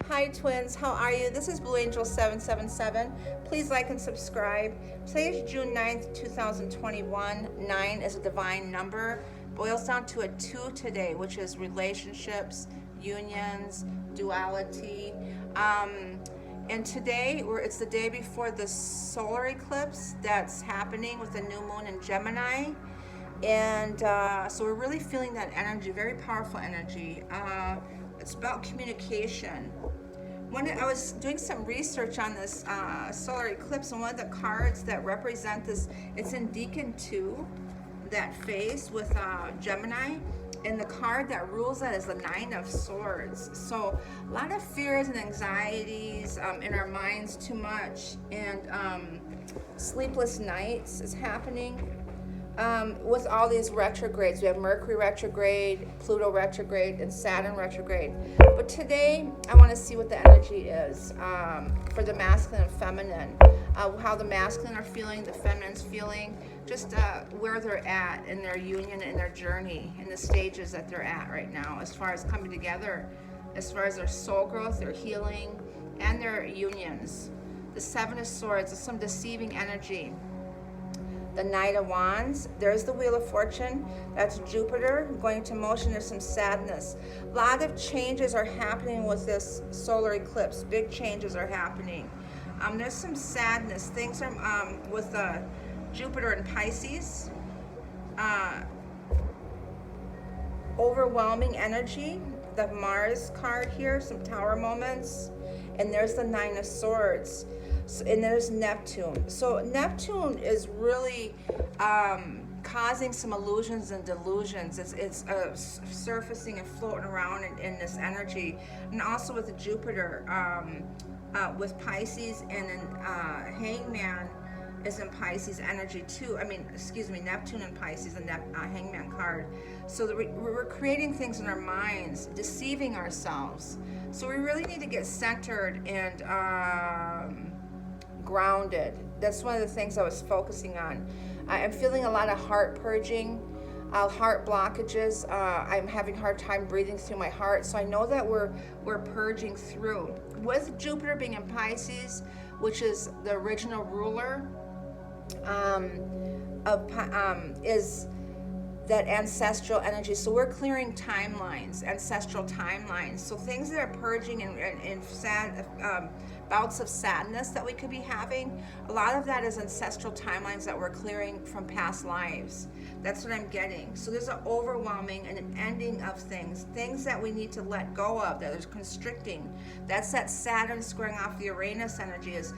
Hi twins, how are you? This is Blue Angel 777. Please like and subscribe. Today is June 9th, 2021. 9 is a divine number. Boils down to a 2 today, which is relationships, unions, duality. And today, it's the day before the solar eclipse that's happening with the new moon in Gemini. And so we're really feeling that energy, very powerful energy. It's about communication. When I was doing some research on this solar eclipse, and one of the cards that represent this, it's in Deacon 2, that phase with Gemini, and the card that rules that is the 9 of Swords. So a lot of fears and anxieties in our minds, too much, and sleepless nights is happening. With all these retrogrades, we have Mercury retrograde, Pluto retrograde, and Saturn retrograde. But today, I want to see what the energy is for the masculine and feminine, how the masculine are feeling, the feminine's feeling, just where they're at in their union, in their journey, in the stages that they're at right now, as far as coming together, as far as their soul growth, their healing, and their unions. The 7 of Swords is some deceiving energy. The Knight of Wands, there's the Wheel of Fortune, that's Jupiter going into motion. There's some sadness. A lot of changes are happening with this solar eclipse. Big changes are happening. There's some sadness. Things are with Jupiter and Pisces. Overwhelming energy. The Mars card here, some Tower moments. And there's the 9 of Swords. And there's Neptune. So Neptune is really causing some illusions and delusions. It's surfacing and floating around in this energy. And also with Jupiter, with Pisces, and then Hangman is in Pisces energy too. Neptune and Pisces, and Hangman card. So we're creating things in our minds, deceiving ourselves. So we really need to get centered and grounded. That's one of the things I was focusing on. I'm feeling a lot of heart purging, heart blockages. I'm having a hard time breathing through my heart. So I know that we're purging through. With Jupiter being in Pisces, which is the original ruler is that ancestral energy. So we're clearing timelines, ancestral timelines. So things that are purging and sad, bouts of sadness that we could be having, a lot of that is ancestral timelines that we're clearing from past lives. That's what I'm getting. So there's an overwhelming and an ending of things that we need to let go of, that is constricting. That's that Saturn squaring off the Uranus energy. Is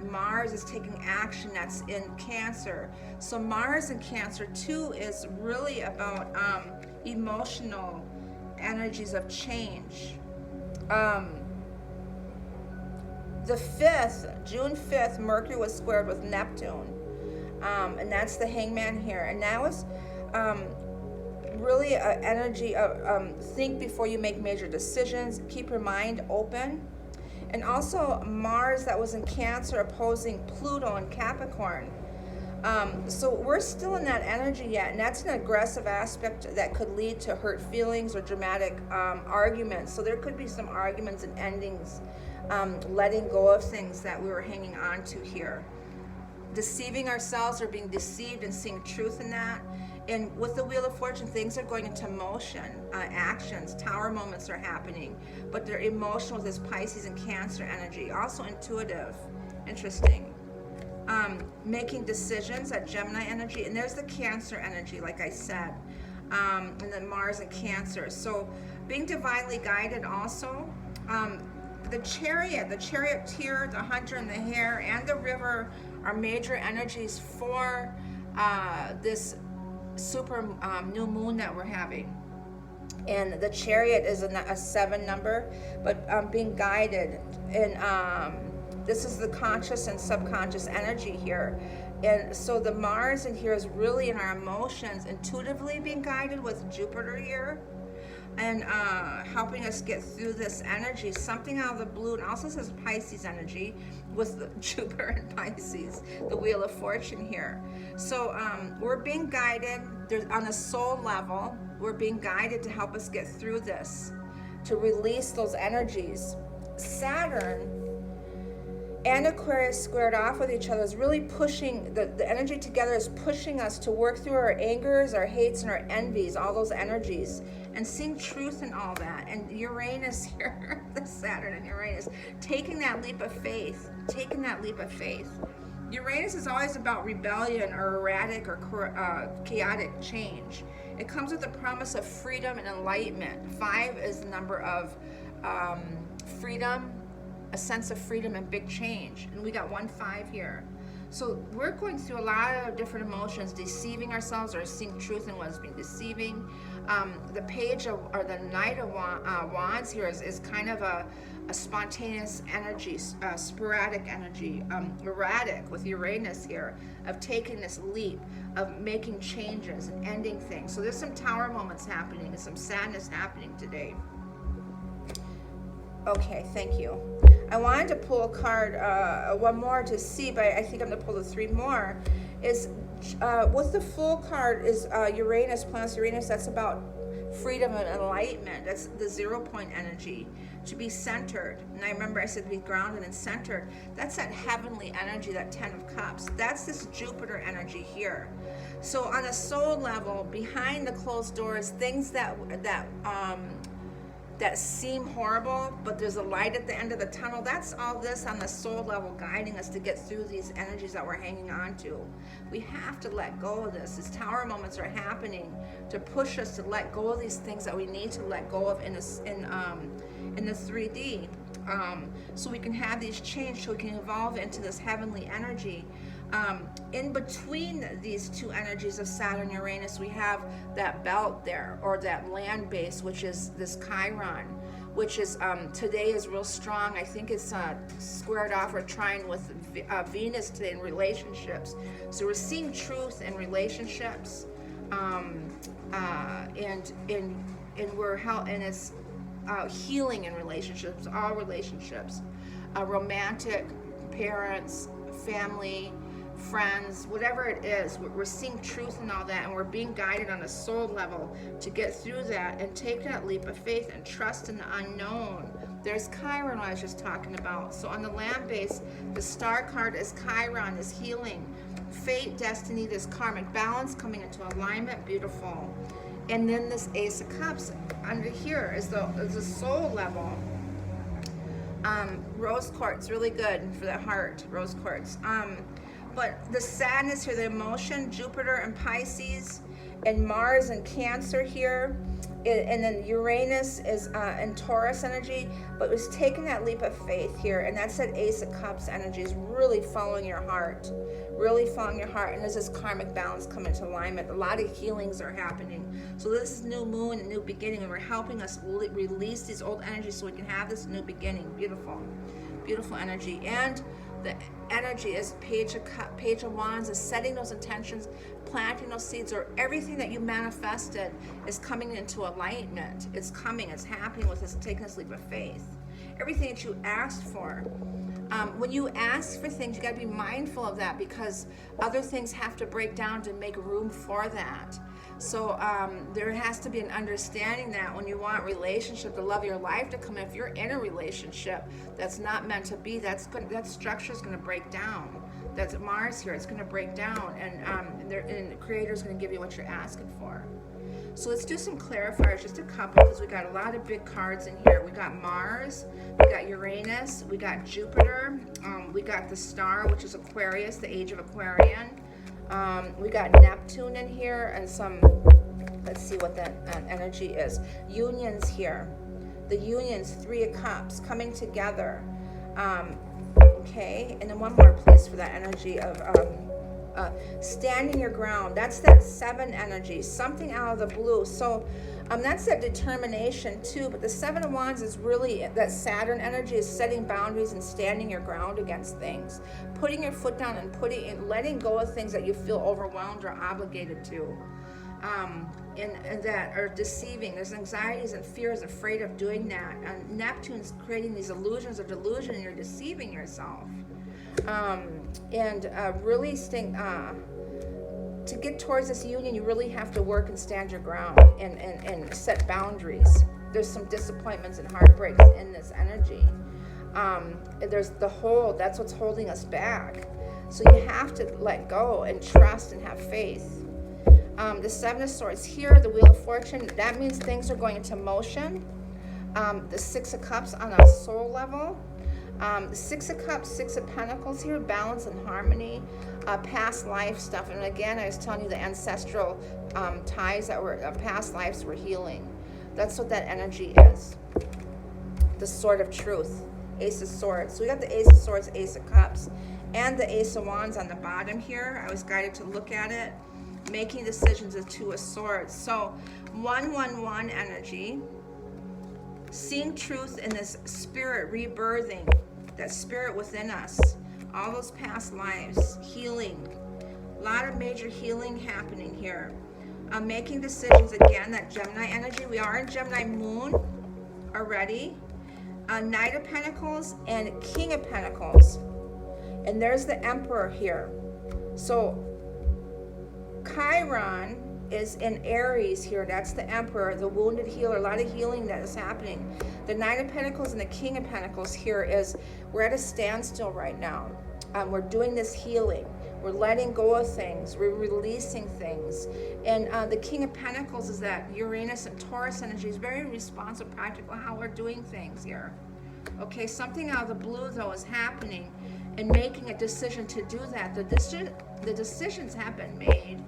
Mars is taking action. That's in Cancer. So Mars in Cancer too is really about emotional energies of change. The 5th, June 5th, Mercury was squared with Neptune. And that's the Hangman here. And that was really an energy of think before you make major decisions. Keep your mind open. And also Mars that was in Cancer opposing Pluto in Capricorn. So we're still in that energy yet, and that's an aggressive aspect that could lead to hurt feelings or dramatic arguments. So there could be some arguments and endings, letting go of things that we were hanging on to here. Deceiving ourselves or being deceived and seeing truth in that. And with the Wheel of Fortune, things are going into motion, actions, Tower moments are happening, but they're emotional with this Pisces and Cancer energy. Also intuitive, interesting. Making decisions, that Gemini energy, and there's the Cancer energy, like I said, and then Mars and Cancer. So being divinely guided also. The charioteer, the hunter, and the hare, and the river are major energies for this super new moon that we're having. And the chariot is a 7 number, but being guided. And this is the conscious and subconscious energy here. And so the Mars in here is really in our emotions, intuitively being guided with Jupiter here. And helping us get through this energy, something out of the blue. And also says Pisces energy with Jupiter and Pisces, the Wheel of Fortune here. So we're being guided. There's, on a soul level, we're being guided to help us get through this, to release those energies. Saturn and Aquarius squared off with each other is really pushing, the energy together is pushing us to work through our angers, our hates, and our envies, all those energies, and seeing truth in all that. And Uranus here, the Saturn and Uranus, taking that leap of faith, Uranus is always about rebellion or erratic or chaotic change. It comes with the promise of freedom and enlightenment. 5 is the number of freedom, a sense of freedom and big change. And we got 1-5 here. So we're going through a lot of different emotions, deceiving ourselves or seeing truth in what's being deceiving. The page of, or the Knight of Wands here is kind of a spontaneous energy, sporadic energy, erratic with Uranus here, of taking this leap, of making changes and ending things. So there's some tower moments happening and some sadness happening today. Okay, thank you. I wanted to pull a card, one more to see, but I think I'm going to pull the 3 more. Is with the full card is Uranus, Planets Uranus. That's about freedom and enlightenment. That's the 0 point energy, to be centered. And I remember I said to be grounded and centered. That's that heavenly energy, that 10 of Cups. That's this Jupiter energy here. So on a soul level, behind the closed doors, things that seem horrible, but there's a light at the end of the tunnel. That's all this on the soul level, guiding us to get through these energies that we're hanging on to. We have to let go of this. These tower moments are happening to push us to let go of these things that we need to let go of in the 3D, so we can have these change, so we can evolve into this heavenly energy. In between these 2 energies of Saturn and Uranus, we have that belt there, or that land base, which is this Chiron, which is today is real strong. I think it's squared off or trine with Venus today in relationships. So we're seeing truth in relationships, and it's healing in relationships, all relationships, romantic, parents, family, friends, whatever it is. We're seeing truth in all that, and we're being guided on a soul level to get through that and take that leap of faith and trust in the unknown. There's Chiron I was just talking about. So on the land base, the star card is Chiron, is healing, fate, destiny, this karmic balance coming into alignment, beautiful. And then this Ace of Cups under here is the soul level. Rose quartz, really good for the heart, rose quartz. But the sadness here, the emotion, Jupiter and Pisces, and Mars and Cancer here, and then Uranus is in Taurus energy, but it's taking that leap of faith here, and that's that Ace of Cups energy, is really following your heart, and there's this karmic balance coming into alignment. A lot of healings are happening. So this is new moon and new beginning, and we're helping us release these old energies so we can have this new beginning. Beautiful, beautiful energy. And the energy is Page of Wands, is setting those intentions, planting those seeds, or everything that you manifested is coming into alignment. It's coming, it's happening with us, taking this leap of faith. Everything that you asked for. When you ask for things, you got to be mindful of that, because other things have to break down to make room for that. So there has to be an understanding that when you want relationship, the love of your life to come in, if you're in a relationship that's not meant to be, that structure is going to break down. That's Mars here. It's going to break down, and the Creator is going to give you what you're asking for. So let's do some clarifiers, just a couple, because we got a lot of big cards in here. We got Mars, we got Uranus, we got Jupiter, we got the star, which is Aquarius, the age of Aquarian. We got Neptune in here, and some, let's see what that energy is. Unions here. The unions, 3 of Cups, coming together. Okay, and then one more, please, for that energy of standing your ground. That's that 7 energy, something out of the blue. So that's that determination too, but the 7 of Wands is really that Saturn energy, is setting boundaries and standing your ground against things, putting your foot down and letting go of things that you feel overwhelmed or obligated to, and that are deceiving. There's anxieties and fears, afraid of doing that, and Neptune's creating these illusions of delusion, and you're deceiving yourself. Really to get towards this union, you really have to work and stand your ground and set boundaries. There's some disappointments and heartbreaks in this energy. There's the hold, that's what's holding us back. So you have to let go and trust and have faith. The Seven of Swords here, the Wheel of Fortune, that means things are going into motion. The Six of Cups on a soul level. The Six of Cups, Six of Pentacles here, balance and harmony, past life stuff. And again, I was telling you the ancestral ties that were past lives were healing. That's what that energy is. The Sword of Truth, Ace of Swords. So we got the Ace of Swords, Ace of Cups, and the Ace of Wands on the bottom here. I was guided to look at it. Making decisions is Two of Swords. So 111 energy. Seeing truth in this spirit, rebirthing, that spirit within us, all those past lives, healing, a lot of major healing happening here. Making decisions, again, that Gemini energy. We are in Gemini moon already. Knight of Pentacles and King of Pentacles. And there's the Emperor here. So Chiron is in Aries here. That's the Emperor, the wounded healer. A lot of healing that is happening. The Knight of Pentacles and the King of Pentacles here is, we're at a standstill right now. We're doing this healing. We're letting go of things. We're releasing things. And the King of Pentacles is that Uranus and Taurus energy is very responsive, practical, how we're doing things here. Okay, something out of the blue, though, is happening, and making a decision to do that. The decisions have been made.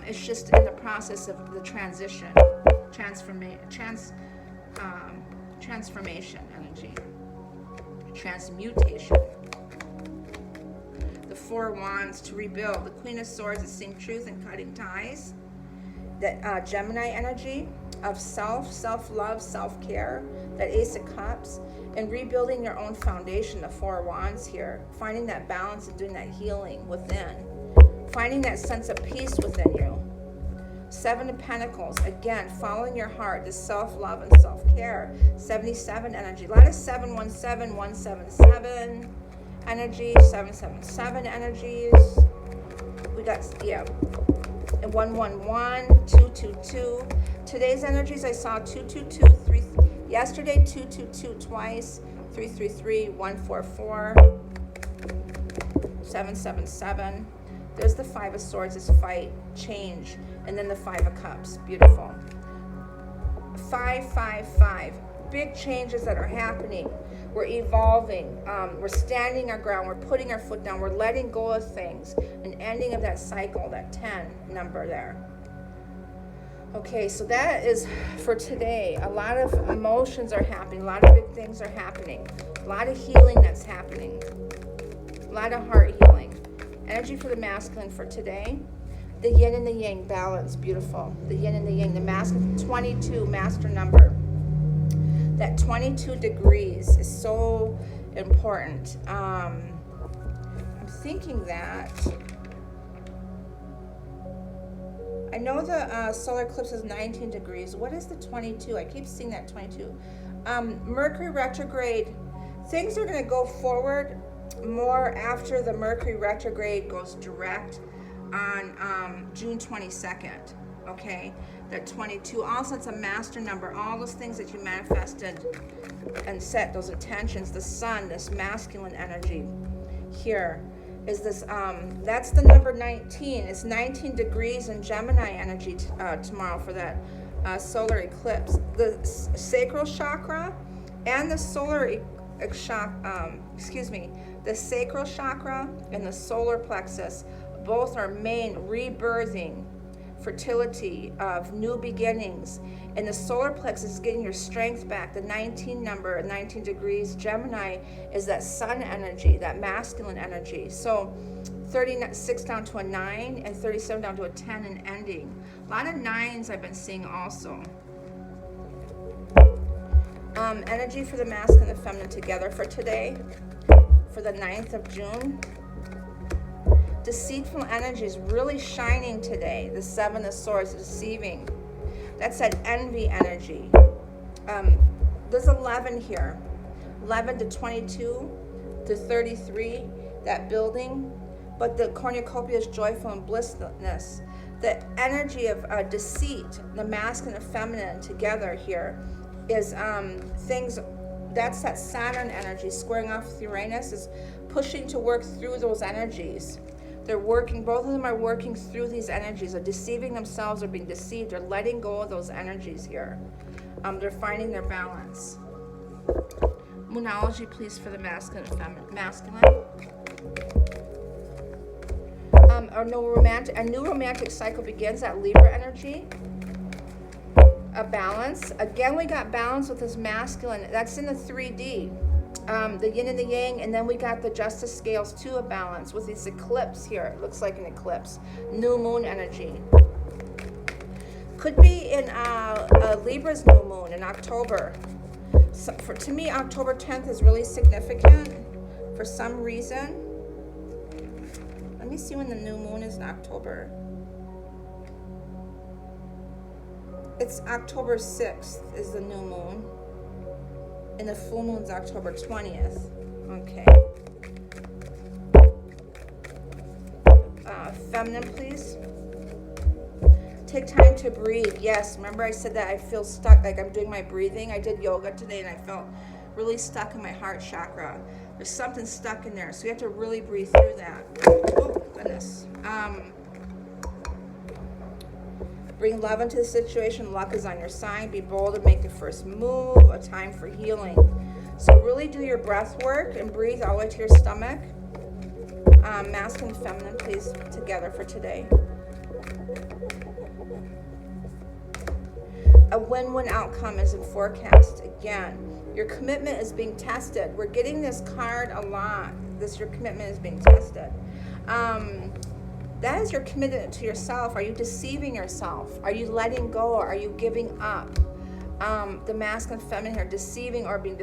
It's just in the process of the transition, transformation energy, transmutation. The Four of Wands, to rebuild. The Queen of Swords is seeing truth and cutting ties. The Gemini energy of self-love, self-care. That Ace of Cups, and rebuilding your own foundation. The Four of Wands here, finding that balance and doing that healing within. Finding that sense of peace within you. Seven of Pentacles, again, following your heart, the self-love and self-care. 77 energy, a lot of 717, 177 energy, 777 energies. We got, yeah, and 111, 222. Today's energies, I saw 222, 3, yesterday 222 twice, 333, 144, 777. There's the Five of Swords, is fight, change, and then the Five of Cups, beautiful. 555, big changes that are happening. We're evolving, we're standing our ground, we're putting our foot down, we're letting go of things, an ending of that cycle, that 10 number there. Okay, so that is for today. A lot of emotions are happening, a lot of big things are happening, a lot of healing that's happening, a lot of heart healing. Energy for the masculine for today. The yin and the yang balance, beautiful. The yin and the yang, the masculine, 22, master number. That 22 degrees is so important. I'm thinking that, I know the solar eclipse is 19 degrees. What is the 22? I keep seeing that 22. Mercury retrograde. Things are going to go forward more after the Mercury retrograde goes direct on June 22nd. Okay, that 22. Also, it's a master number. All those things that you manifested and set, those intentions, the sun, this masculine energy here is this, that's the number 19. It's 19 degrees in Gemini energy tomorrow for that solar eclipse. The sacral chakra and the solar the sacral chakra and the solar plexus, both are main rebirthing, fertility, of new beginnings. And the solar plexus is getting your strength back. The 19 number, 19 degrees, Gemini, is that sun energy, that masculine energy. So 36 down to a 9 and 37 down to a 10 and ending. A lot of 9s I've been seeing also. Energy for the masculine and the feminine together for today, for the 9th of June. Deceitful energy is really shining today. The Seven of Swords, deceiving. That's that envy energy. There's 11 here. 11 to 22 to 33, that building. But the cornucopia is joyful and blissfulness. The energy of deceit, the masculine and feminine together here, is things that's that Saturn energy squaring off with Uranus, is pushing to work through those energies. They're working, both of them are working through these energies, are deceiving themselves or being deceived, or letting go of those energies here. They're finding their balance. Moonology, please, for the masculine and masculine. A new romantic cycle begins at Libra energy. A balance. Again, we got balance with this masculine. That's in the 3D. The yin and the yang, and then we got the justice scales too, a balance with this eclipse here. It looks like an eclipse. New moon energy. Could be in Libra's new moon in October. So to me, October 10th is really significant for some reason. Let me see when the new moon is in October. It's October 6th is the new moon. And the full moon's October 20th. Okay. Feminine, please. Take time to breathe. Yes, remember I said that I feel stuck, like I'm doing my breathing. I did yoga today and I felt really stuck in my heart chakra. There's something stuck in there, so you have to really breathe through that. Oh, goodness. Bring love into the situation. Luck is on your side. Be bold and make the first move. A time for healing. So really do your breath work and breathe all the way to your stomach. Masculine and feminine, please, together for today. A win-win outcome is in forecast. Again, your commitment is being tested. We're getting this card a lot. Your commitment is being tested. That is your commitment to yourself. Are you deceiving yourself? Are you letting go? Are you giving up? The masculine and feminine here, deceiving or being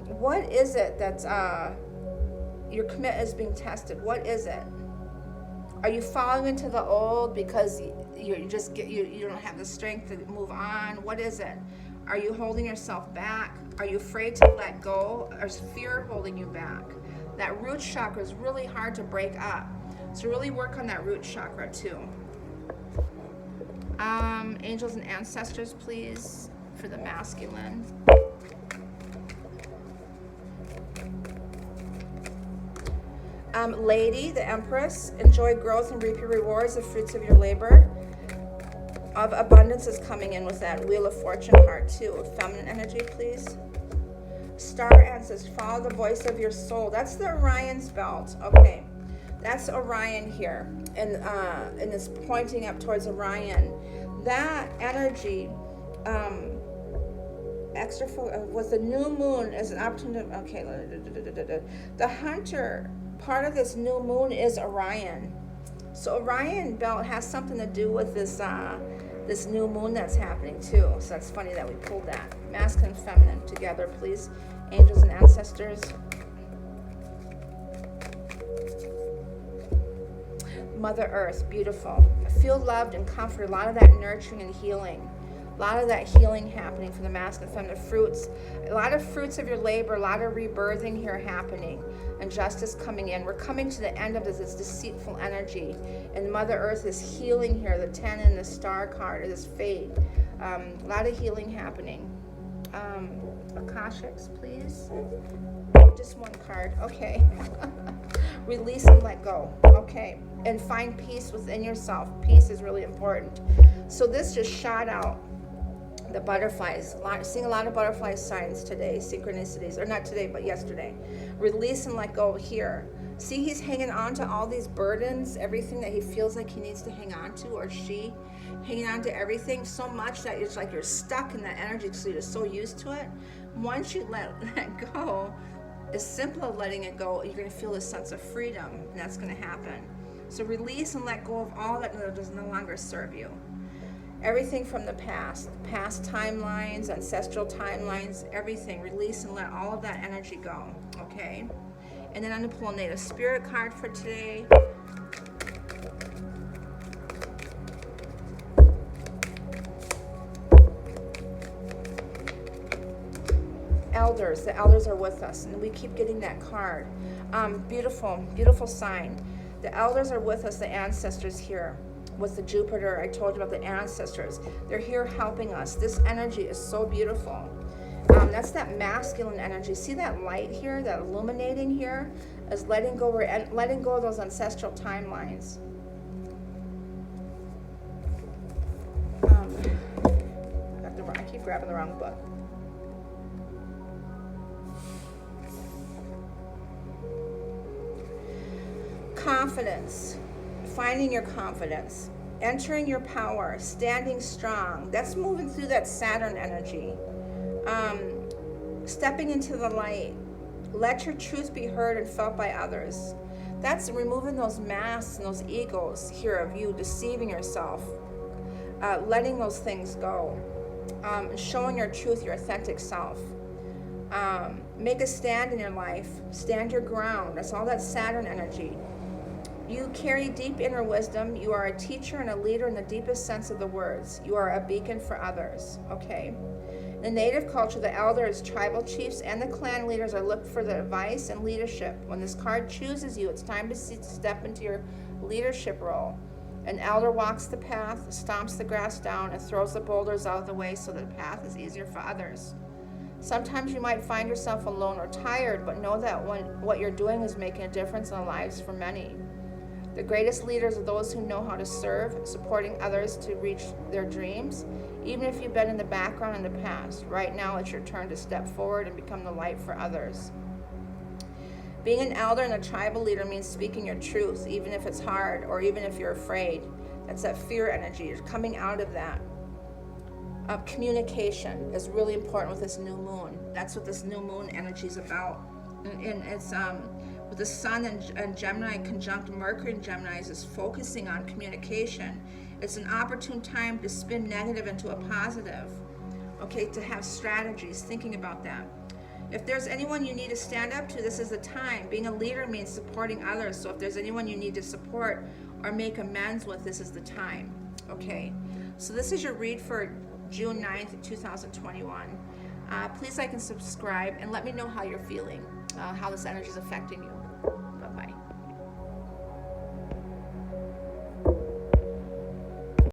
what is it that's your commitment is being tested? What is it? Are you falling into the old because you don't have the strength to move on? What is it? Are you holding yourself back? Are you afraid to let go? Or is fear holding you back? That root chakra is really hard to break up. So really work on that root chakra too. Angels and ancestors, please, for the masculine. Lady, the Empress, enjoy growth and reap your rewards, the fruits of your labor. Of abundance is coming in with that Wheel of Fortune card too. Feminine energy, please. Star ancestors, follow the voice of your soul. That's the Orion's belt. Okay. That's Orion here, and it's pointing up towards Orion. That energy, with the new moon is an opportunity. Okay, the hunter part of this new moon is Orion. So Orion belt has something to do with this this new moon that's happening too. So that's funny that we pulled that. Masculine and feminine together, please. Angels and ancestors. Mother Earth, beautiful. Feel loved and comforted. A lot of that nurturing and healing. A lot of that healing happening for the masculine and feminine fruits. A lot of fruits of your labor, a lot of rebirthing here happening. And justice coming in. We're coming to the end of this deceitful energy. And Mother Earth is healing here. The 10 and the star card, or this fate. A lot of healing happening. Akashics, please. Just one card. Okay. Release and let go. Okay. And find peace within yourself. Peace is really important. So this just shot out the butterflies. Seeing a lot of butterfly signs today, synchronicities, or not today, but yesterday. Release and let go here. See, he's hanging on to all these burdens, everything that he feels like he needs to hang on to, or she, hanging on to everything so much that it's like you're stuck in that energy because you're so used to it. Once you let go, as simple as letting it go, you're going to feel this sense of freedom, and that's going to happen. So release and let go of all that does no longer serve you. Everything from the past timelines, ancestral timelines, everything. Release and let all of that energy go, okay? And then I'm going to pull a Native Spirit card for today. Elders, the elders are with us, and we keep getting that card. Beautiful, beautiful sign. The elders are with us, the ancestors here. With the Jupiter, I told you about the ancestors. They're here helping us. This energy is so beautiful. That's that masculine energy. See that light here, that illuminating here, is letting go. We're letting go of those ancestral timelines. I keep grabbing the wrong book. Confidence, finding your confidence, entering your power, standing strong. That's moving through that Saturn energy. Stepping into the light. Let your truth be heard and felt by others. That's removing those masks and those egos here of you deceiving yourself. Letting those things go. Showing your truth, your authentic self. Make a stand in your life. Stand your ground. That's all that Saturn energy. You carry deep inner wisdom. You are a teacher and a leader in the deepest sense of the words. You are a beacon for others. Okay. In the native culture, the elders, tribal chiefs, and the clan leaders are looked for the advice and leadership. When this card chooses you, it's time to step into your leadership role. An elder walks the path, stomps the grass down, and throws the boulders out of the way so that the path is easier for others. Sometimes you might find yourself alone or tired, but know that what you're doing is making a difference in the lives for many. The greatest leaders are those who know how to serve, supporting others to reach their dreams, even if you've been in the background in the past. Right now, it's your turn to step forward and become the light for others. Being an elder and a tribal leader means speaking your truth, even if it's hard or even if you're afraid. That's that fear energy. You're coming out of that. Communication is really important with this new moon. That's what this new moon energy is about. And it's with the sun and Gemini conjunct Mercury in Gemini is focusing on communication. It's an opportune time to spin negative into a positive. Okay, to have strategies, thinking about that. If there's anyone you need to stand up to, this is the time. Being a leader means supporting others. So if there's anyone you need to support or make amends with, this is the time. Okay, so this is your read for June 9th, 2021. Please like and subscribe and let me know how you're feeling, how this energy is affecting you. Bye-bye.